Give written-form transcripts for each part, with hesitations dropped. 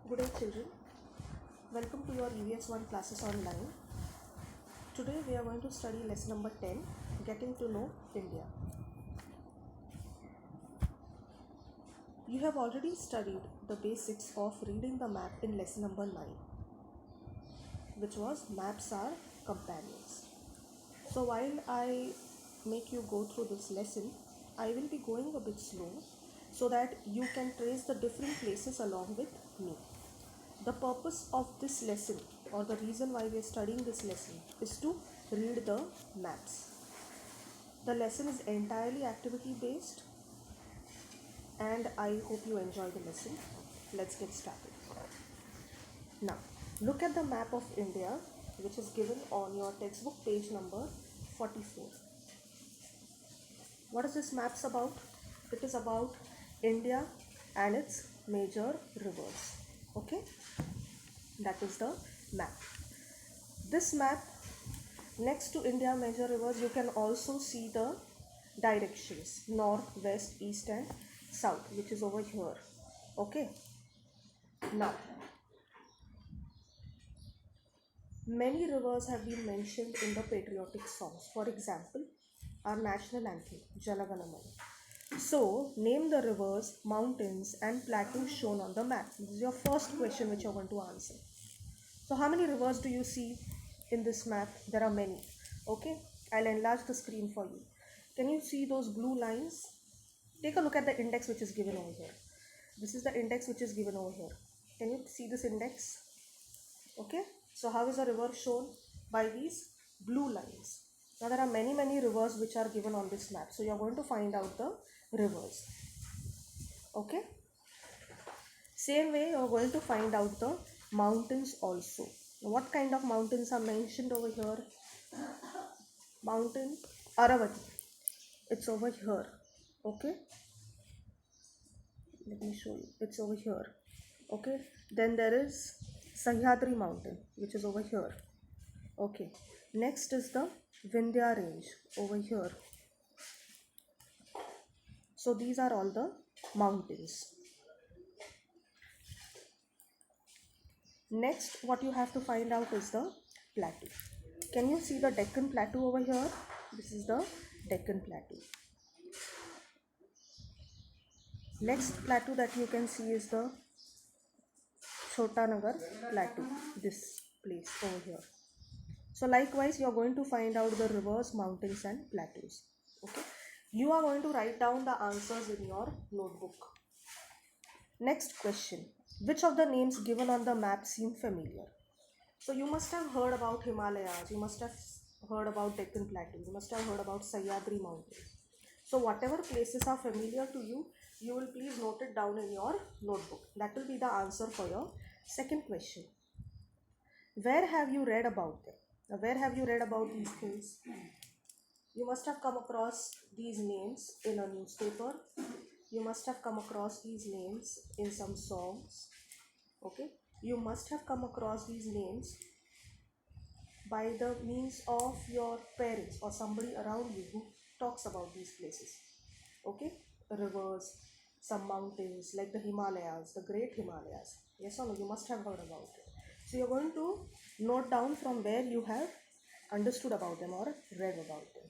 Good day children, welcome to your EVS1 classes online. Today we are going to study lesson number 10, Getting to Know India. You have already studied the basics of reading the map in lesson number 9, which was Maps Are Companions. So while I make you go through this lesson, I will be going a bit slow so that you can trace the different places along with me. The purpose of this lesson, or the reason why we are studying this lesson, is to read the maps. The lesson is entirely activity based and I hope you enjoy the lesson. Let's get started. Now, look at the map of India, which is given on your textbook page number 44. What is this maps about? It is about India and its major rivers. Okay, that is the map. This map, next to India major rivers, you can also see the directions north, west, east and south, which is over here. Okay, now many rivers have been mentioned in the patriotic songs. For example, our national anthem Jana Gana Mana. So name the rivers, mountains and plateaus shown on the map. This is your first question which you're going to answer. So how many rivers do you see in this map? There are many. Okay, I'll enlarge the screen for you. Can you see those blue lines? Take a look at the index which is given over here. This is the index which is given over here. Can you see this index? Okay, so how is a river shown? By these blue lines. Now there are many rivers which are given on this map. So you are going to find out the rivers. Okay. Same way you are going to find out the mountains also. What kind of mountains are mentioned over here? Mountain Aravalli. It's over here. Okay. Let me show you. It's over here. Okay. Then there is Sahyadri mountain, which is over here. Okay. Next is the Vindhya range over here. So these are all the mountains. Next, what you have to find out is the plateau. Can you see the Deccan Plateau over here? This is the Deccan Plateau. Next plateau that you can see is the Chotanagar Plateau, this place over here. So likewise, you are going to find out the rivers, mountains and plateaus. Okay. You are going to write down the answers in your notebook. Next question. Which of the names given on the map seem familiar? So you must have heard about Himalayas, you must have heard about Deccan Plateau, you must have heard about Sahyadri Mountains. So whatever places are familiar to you, you will please note it down in your notebook. That will be the answer for your second question. Where have you read about them? Now, where have you read about these things? You must have come across these names in a newspaper. You must have come across these names in some songs. Okay. You must have come across these names by the means of your parents or somebody around you who talks about these places. Okay, rivers, some mountains like the Himalayas, the great Himalayas. Yes or no? You must have heard about it. So you're going to note down from where you have understood about them or read about them.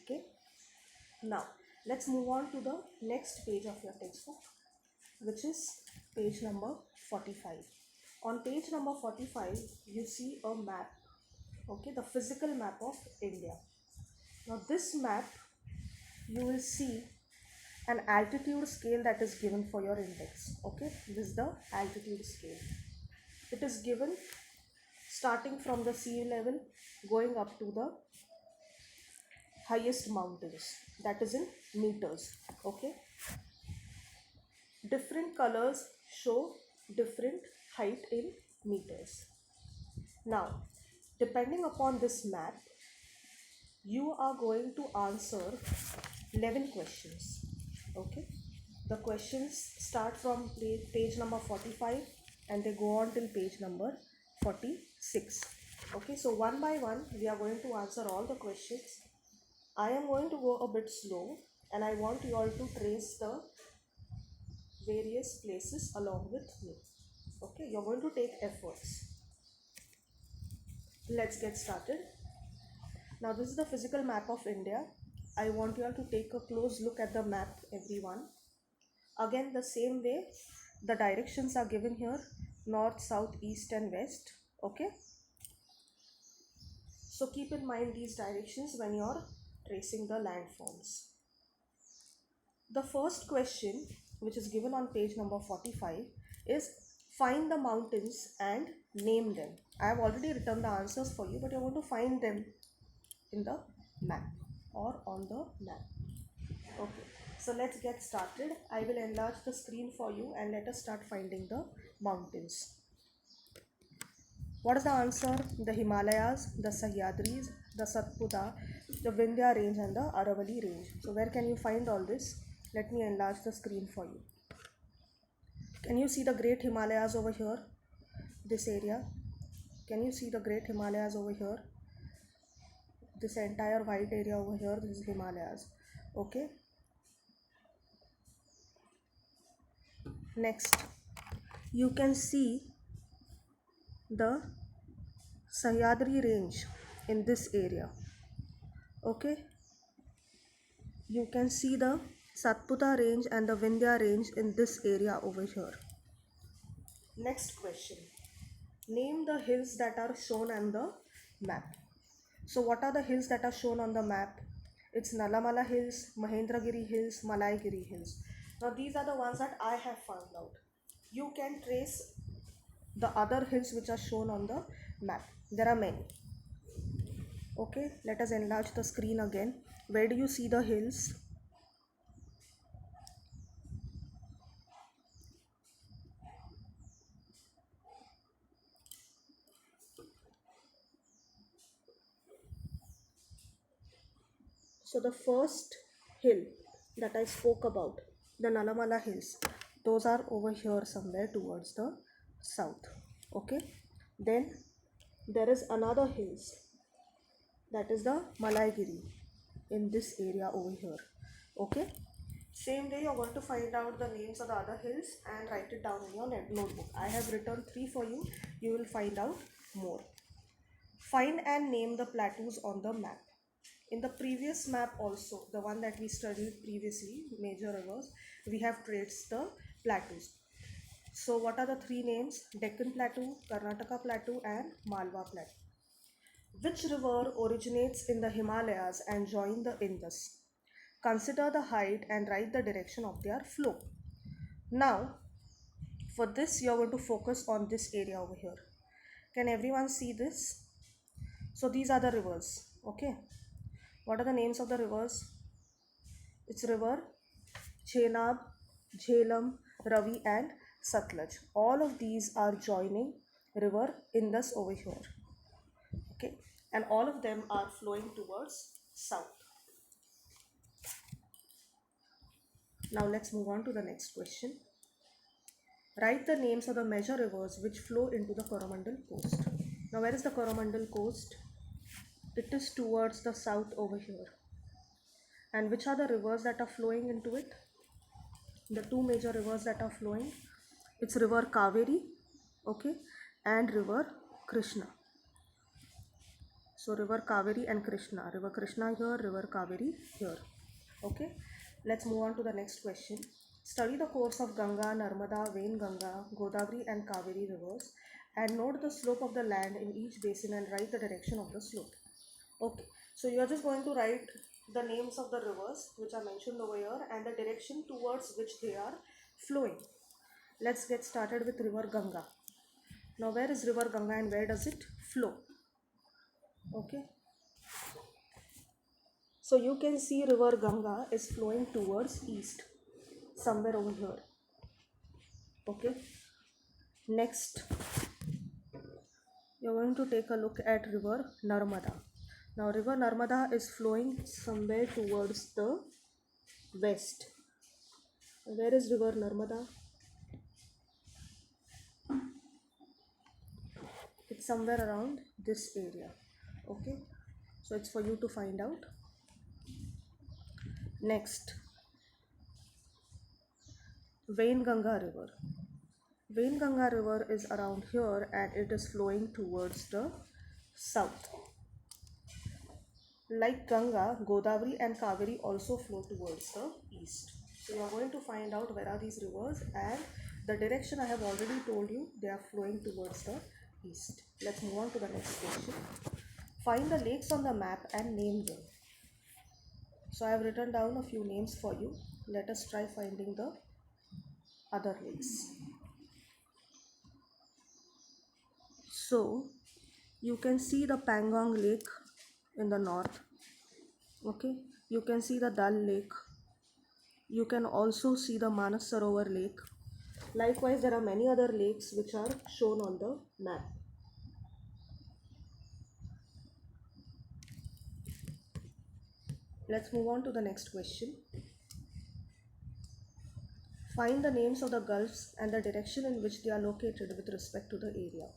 Okay. Now let's move on to the next page of your textbook, which is page number 45. On page number 45, you see a map. Okay, the physical map of India. Now this map, you will see an altitude scale that is given for your index. Okay, this is the altitude scale. It is given starting from the sea level going up to the highest mountains, that is in meters. Okay, different colors show different height in meters. Now depending upon this map, you are going to answer 11 questions. Okay, the questions start from page number 45 and they go on till page number 46. Okay, so one by one we are going to answer all the questions. I am going to go a bit slow and I want you all to trace the various places along with me. Okay, you're going to take efforts. Let's get started. Now, this is the physical map of India. I want you all to take a close look at the map, everyone. Again, the same way, the directions are given here: north, south, east, and west. Okay, so keep in mind these directions when you're tracing the landforms. The first question, which is given on page number 45, is find the mountains and name them. I have already written the answers for you, but you're going to find them in the map or on the map. Okay, so let's get started. I will enlarge the screen for you and let us start finding the mountains. What is the answer? The Himalayas, the Sahyadris, the Satpura, the Vindhya range, and the Aravalli range. So where can you find all this? Let me enlarge the screen for you. Can you see the Great Himalayas over here? This area. Can you see the Great Himalayas over here? This entire white area over here, this is Himalayas. Okay. Next, you can see the Sahyadri range in this area. Okay. You can see the Satpura range and the Vindhya range in this area over here. Next question. Name the hills that are shown on the map. So what are the hills that are shown on the map? It's Nalamala Hills, Mahendragiri Hills, Malaigiri Hills. Now these are the ones that I have found out. You can trace the other hills which are shown on the map. There are many. Okay, let us enlarge the screen again. Where do you see the hills? So the first hill that I spoke about, the Nalamala Hills, those are over here somewhere towards the south. Okay. Then there is another hills, that is the Malaigiri, in this area over here. Okay. Same way you're going to find out the names of the other hills and write it down in your notebook. I have written 3 for you. You will find out more. Find and name the plateaus on the map. In the previous map also, the one that we studied previously, major rivers, we have traced the plateaus. So what are the 3 names? Deccan Plateau, Karnataka Plateau, and Malwa Plateau. Which river originates in the Himalayas and joins the Indus? Consider the height and write the direction of their flow. Now, for this you are going to focus on this area over here. Can everyone see this? So these are the rivers. Okay. What are the names of the rivers? It's river Chenab, Jhelum, Ravi, and Satluj. All of these are joining river Indus over here. Okay, and all of them are flowing towards south. Now let's move on to the next question. Write the names of the major rivers which flow into the Coromandel coast. Now where is the Coromandel coast? It is towards the south over here. And which are the rivers that are flowing into it? The 2 major rivers that are flowing, it's river Kaveri, okay, and river Krishna. So river Kaveri and Krishna, river Krishna here, river Kaveri here. Okay, let's move on to the next question. Study the course of Ganga, Narmada, Vainganga, Godavari, and Kaveri rivers and note the slope of the land in each basin and write the direction of the slope. Okay, so you are just going to write the names of the rivers which are mentioned over here and the direction towards which they are flowing. Let's get started with river Ganga. Now where is river Ganga and where does it flow? Okay, so you can see river Ganga is flowing towards east, somewhere over here. Okay, next you're going to take a look at river Narmada. Now river Narmada is flowing somewhere towards the west. Where is river Narmada? It's somewhere around this area. Okay, so it's for you to find out. Next, Vainganga river. Wainganga river is around here and it is flowing towards the south. Like Ganga, Godavari and Kaveri also flow towards the east. So you are going to find out where are these rivers, and the direction I have already told you, they are flowing towards the east. Let's move on to the next question. Find the lakes on the map and name them. So I have written down a few names for you. Let us try finding the other lakes. So you can see the Pangong Lake in the north. Okay, you can see the Dal Lake. You can also see the Manas Sarovar Lake. Likewise, there are many other lakes which are shown on the map. Let's move on to the next question. Find the names of the gulfs and the direction in which they are located with respect to the area.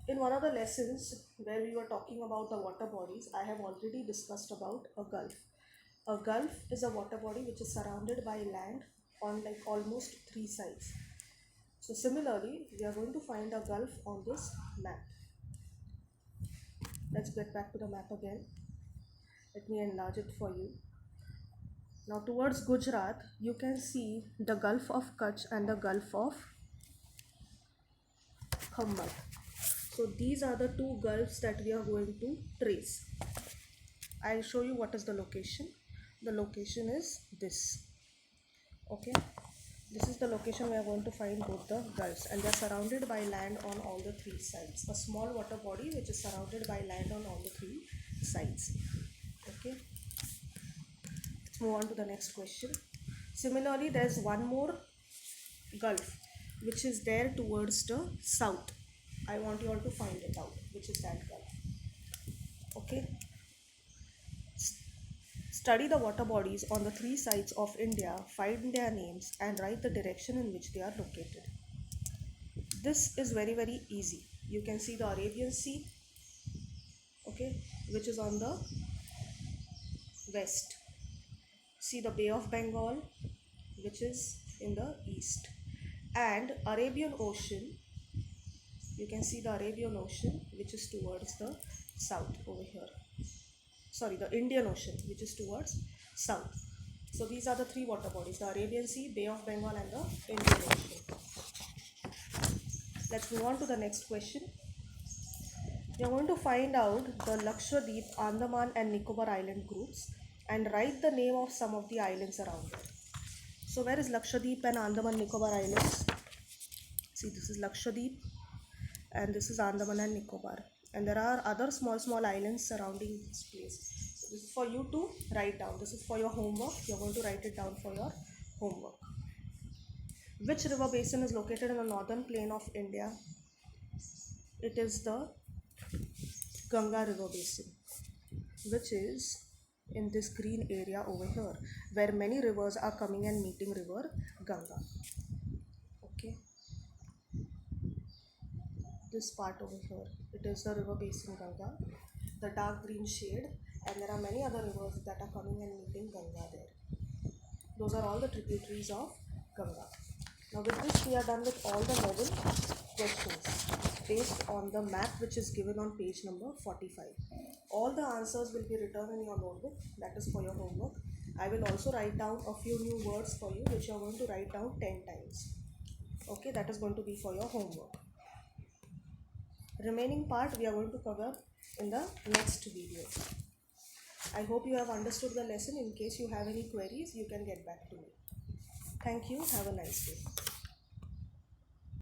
In one of the lessons where we were talking about the water bodies, I have already discussed about a gulf. A gulf is a water body which is surrounded by land on like almost three sides. So similarly, we are going to find a gulf on this map. Let's get back to the map again. Let me enlarge it for you. Now towards Gujarat, you can see the Gulf of Kutch and the Gulf of Khammar. So these are the two gulfs that we are going to trace. I'll show you what is the location. The location is this. Okay, this is the location we are going to find both the gulfs, and they are surrounded by land on all the three sides. A small water body which is surrounded by land on all the three sides. Okay, let's move on to the next question. Similarly, there's one more gulf which is there towards the south. I want you all to find it out, which is that gulf. Okay, study the water bodies on the three sides of India, find their names and write the direction in which they are located. This is very easy. You can see the Arabian Sea, okay, which is on the west. See the Bay of Bengal, which is in the east, and Arabian Ocean. You can see the Arabian Ocean, which is towards the south over here. Sorry, the Indian Ocean, which is towards south. So these are the three water bodies: the Arabian Sea, Bay of Bengal and the Indian Ocean. Let's move on to the next question. We are going to find out the Lakshadweep, Andaman and Nicobar Island groups and write the name of some of the islands around it. So where is Lakshadweep and Andaman Nicobar Islands? See, this is Lakshadweep and this is Andaman and Nicobar, and there are other small islands surrounding this place. So this is for you to write down. This is for your homework. You're going to write it down for your homework. Which river basin is located in the northern plain of India? It is the Ganga river basin, which is in this green area over here, where many rivers are coming and meeting river Ganga. Okay, this part over here, it is the river basin Ganga, the dark green shade, and there are many other rivers that are coming and meeting Ganga there. Those are all the tributaries of Ganga. Now with this we are done with all the 11 questions based on the map which is given on page number 45. All the answers will be written in your notebook. That is for your homework. I will also write down a few new words for you which you are going to write down 10 times. Okay, that is going to be for your homework. Remaining part we are going to cover in the next video. I hope you have understood the lesson. In case you have any queries, you can get back to me. Thank you. Have a nice day.